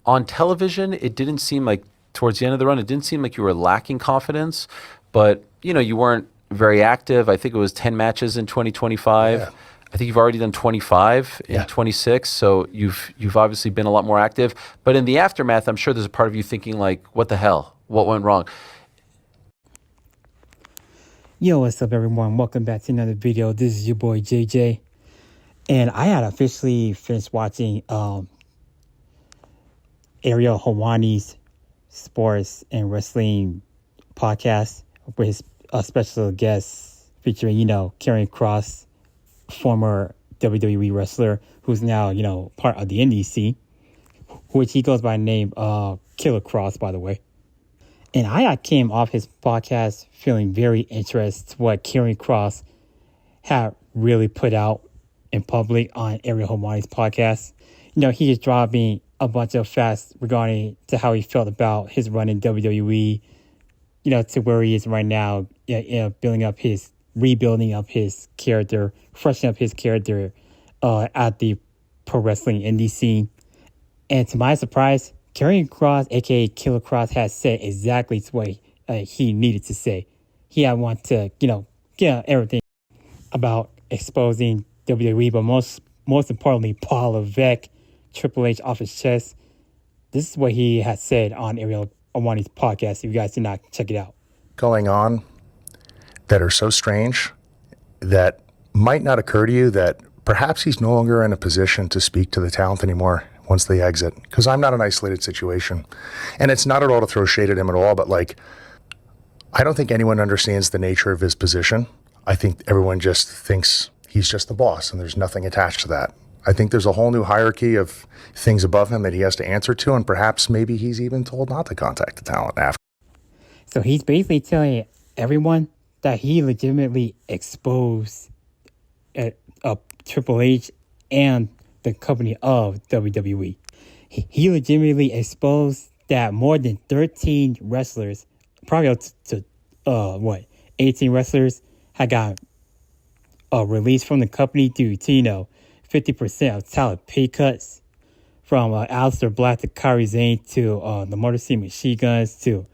On television, it didn't seem like towards the end of the run, it didn't seem like you were lacking confidence, but you weren't very active. I think it was 10 matches in Yeah. 2025. I think you've already done 25 in Yeah. 26, so you've obviously been a lot more active. But in the aftermath, I'm sure there's a part of you thinking like, what the hell? What went wrong? Yo, what's up, everyone? Welcome back to another video. This is your boy JJ, and I had officially finished watching Ariel Hawani's sports and wrestling podcast with his special guest featuring, Karrion Kross, former WWE wrestler who's now, part of the indie scene, which he goes by the name Killer Kross, by the way. And I came off his podcast feeling very interested in what Karrion Kross had really put out in public on Ariel Hawani's podcast. He just dropped me a bunch of facts regarding to how he felt about his run in WWE, to where he is right now, rebuilding up his character, freshening up his character at the pro wrestling indie scene. And to my surprise, Karrion Kross, aka Killer Kross, has said exactly what he needed to say. He had want to, get everything about exposing WWE, but most importantly, Paul Levesque, Triple H off his chest. This is what he has said on Ariel Hawani's podcast. If you guys did not check it out, Going on that are so strange that might not occur to you that perhaps he's no longer in a position to speak to the talent anymore once they exit. Because I'm not an isolated situation. And it's not at all to throw shade at him at all, but I don't think anyone understands the nature of his position. I think everyone just thinks he's just the boss and there's nothing attached to that. I think there's a whole new hierarchy of things above him that he has to answer to, and perhaps maybe he's even told not to contact the talent after. so he's basically telling everyone that he legitimately exposed Triple H and the company of WWE. He legitimately exposed that more than 13 wrestlers, probably up to 18 wrestlers, had got released from the company due to 50% of talent pay cuts, from Aleister Black to Kairi Sane to the Motor City Machine Guns to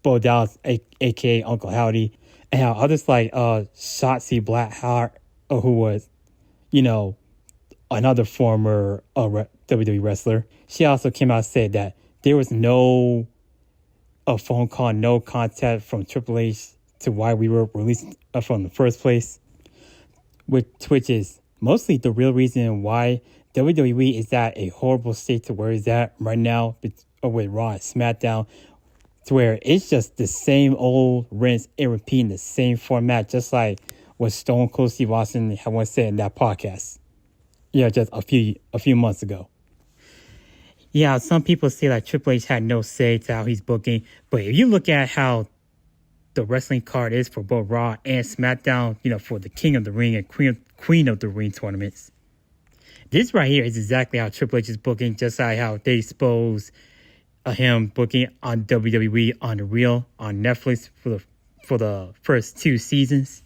Bo Dallas, aka Uncle Howdy, and how others like Shotzi Blackheart, who was another former WWE wrestler. She also came out and said that there was no phone call, no contact from Triple H to why we were released from the first place, which is mostly the real reason why WWE is at a horrible state to where it's at right now with Raw and SmackDown, to where it's just the same old rinse and repeat in the same format, just like what Stone Cold Steve Austin had once said in that podcast. Just a few months ago. Yeah, some people say that Triple H had no say to how he's booking, but if you look at how the wrestling card is for both Raw and SmackDown, for the King of the Ring and Queen of the Ring tournaments, this right here is exactly how Triple H is booking, just like how they expose him booking on WWE on the Real on Netflix for the first 2 seasons.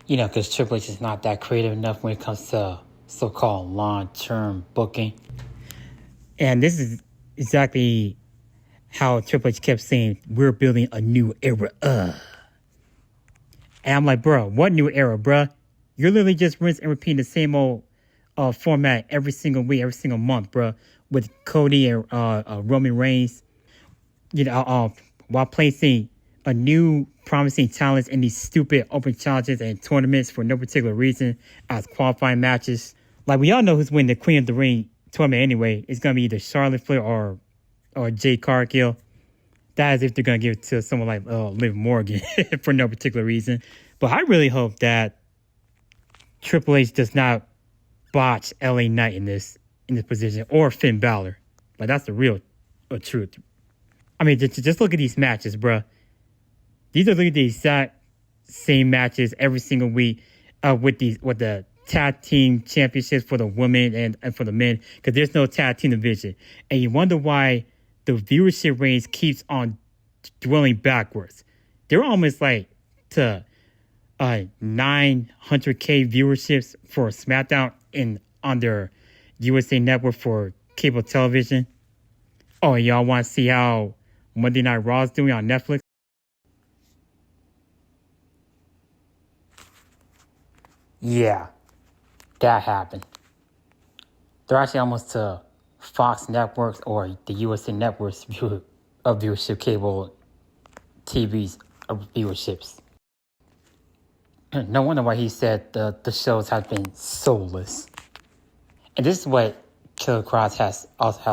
Because Triple H is not that creative enough when it comes to so-called long-term booking. And this is exactly how Triple H kept saying, we're building a new era. And I'm like, bro, what new era, bro? You're literally just rinse and repeating the same old format every single week, every single month, bro, with Cody and Roman Reigns, while placing a new promising talents in these stupid open challenges and tournaments for no particular reason as qualifying matches. Like, we all know who's winning the Queen of the Ring tournament anyway. It's going to be either Charlotte Flair or Jade Cargill. That is if they're going to give it to someone like Liv Morgan for no particular reason. But I really hope that Triple H does not botch LA Knight in this position, or Finn Balor. Like, that's the real truth. I mean, just look at these matches, bruh. These are literally the exact same matches every single week with the tag team championships for the women and for the men, because there's no tag team division. And you wonder why the viewership range keeps on dwelling backwards. They're almost like to 900K viewerships for SmackDown on their USA Network for cable television. Oh, and y'all want to see how Monday Night Raw is doing on Netflix? Yeah, that happened. They're actually almost to Fox Networks or the USA Networks viewership, cable TV's viewerships. No wonder why he said the shows have been soulless. And this is what Killer Kross has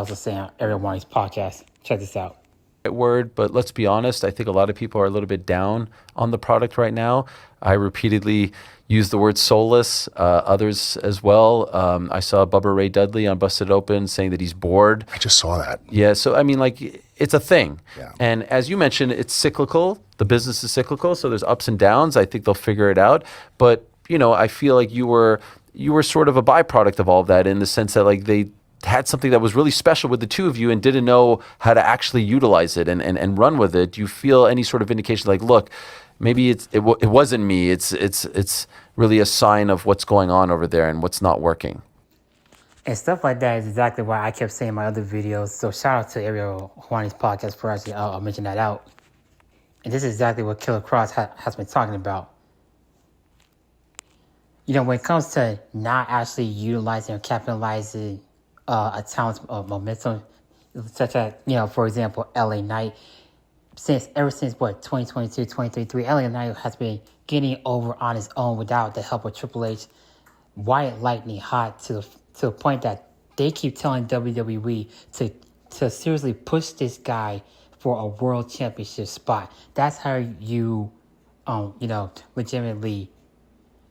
to say on every one of his podcasts. Check this out. Word, but let's be honest, I think a lot of people are a little bit down on the product right now. I repeatedly use the word soulless, others as well. I saw Bubba Ray Dudley on Busted Open saying that he's bored. I just saw that. Yeah, so I mean, like, it's a thing. Yeah. And as you mentioned, it's cyclical. The business is cyclical, so there's ups and downs. I think they'll figure it out. But, you know, I feel like you were sort of a byproduct of all of that, in the sense that, like, they had something that was really special with the two of you and didn't know how to actually utilize it and run with it. Do you feel any sort of indication, like, look, maybe it wasn't me. It's really a sign of what's going on over there and what's not working? And stuff like that is exactly why I kept saying in my other videos. So shout out to Ariel Juani's podcast for actually mention that out. And this is exactly what Killer Kross has been talking about. You know, when it comes to not actually utilizing or capitalizing a talent's momentum, such as, you know, for example, LA Knight, ever since 2022, 2023, LA Knight has been getting over on his own without the help of Triple H. Wyatt Lightning Hot to the point that they keep telling WWE to seriously push this guy for a world championship spot. That's how you legitimately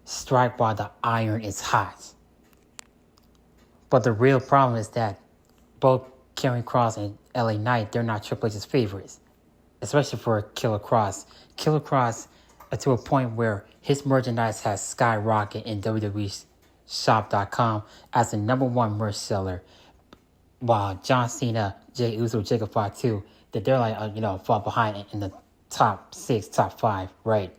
strike while the iron is hot. But the real problem is that both Karrion Kross and LA Knight, they're not Triple H's favorites, especially for Killer Kross. Killer Kross, to a point where his merchandise has skyrocketed in WWE Shop.com as the #1 merch seller, while John Cena, Jey Uso, Jacob Fatu, that they're like fall behind in the top 6, top 5, right?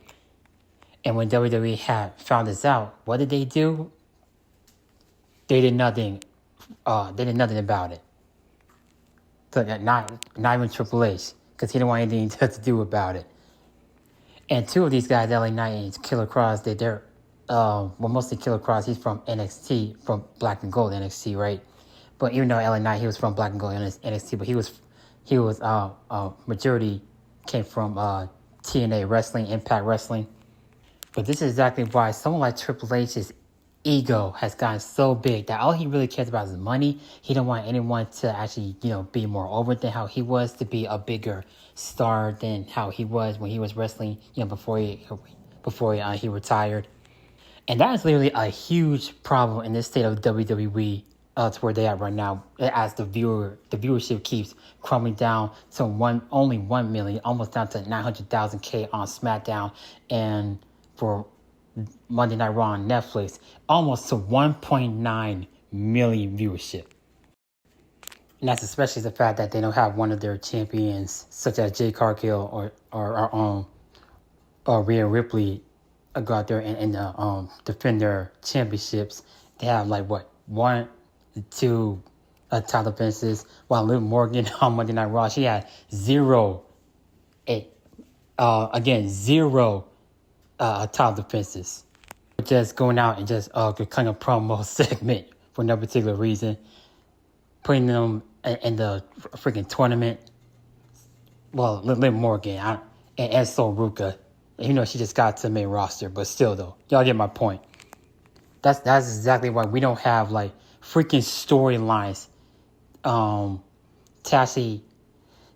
And when WWE had found this out, what did they do? They did nothing. They did nothing about it. So not even Triple H, because he didn't want anything to do about it. And two of these guys, LA Knight and Killer Kross, they're mostly Killer Kross. He's from NXT, from Black and Gold NXT, right? But even though LA Knight, he was from Black and Gold NXT, but he was majority came from TNA Wrestling, Impact Wrestling. But this is exactly why someone like Triple H's ego has gotten so big that all he really cares about is money. He don't want anyone to actually, be more over than how he was, to be a bigger star than how he was when he was wrestling, before he retired. And that is literally a huge problem in this state of WWE, to where they are right now, as the viewership keeps crumbling down to only 1 million, almost down to 900,000 K on SmackDown, and for Monday Night Raw on Netflix, almost to 1.9 million viewership. And that's especially the fact that they don't have one of their champions, such as Jade Cargill or Rhea Ripley, go out there and defend their championships. They have 1, 2 title defenses, while Liv Morgan on Monday Night Raw, she had zero title defenses. Just going out and just cutting a promo segment for no particular reason, putting them in the freaking tournament. Well, Liv Morgan and Sol Ruka, she just got to the main roster, but still though, y'all get my point. That's exactly why we don't have freaking storylines to actually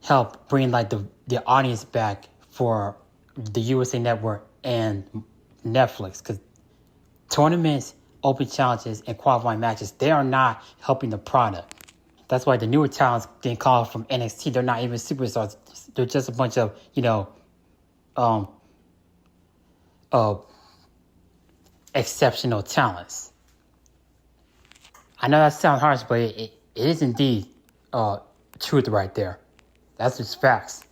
help bring the audience back for the USA Network and Netflix, because tournaments, open challenges, and qualifying matches, they are not helping the product. That's why the newer talents getting called from NXT, they're not even superstars. They're just a bunch of exceptional talents. I know that sounds harsh, but it is indeed truth right there. That's just facts.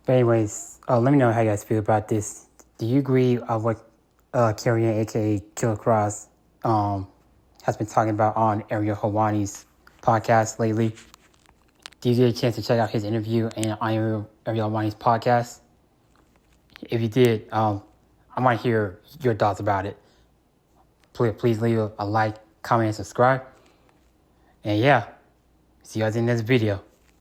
But anyways, let me know how you guys feel about this. Do you agree with what Karrion, aka Killer Kross, has been talking about on Ariel Hawani's podcast lately. Did you get a chance to check out his interview and on Ariel Hawani's podcast? If you did, I want to hear your thoughts about it. Please leave a like, comment, and subscribe. And yeah, see you guys in this video.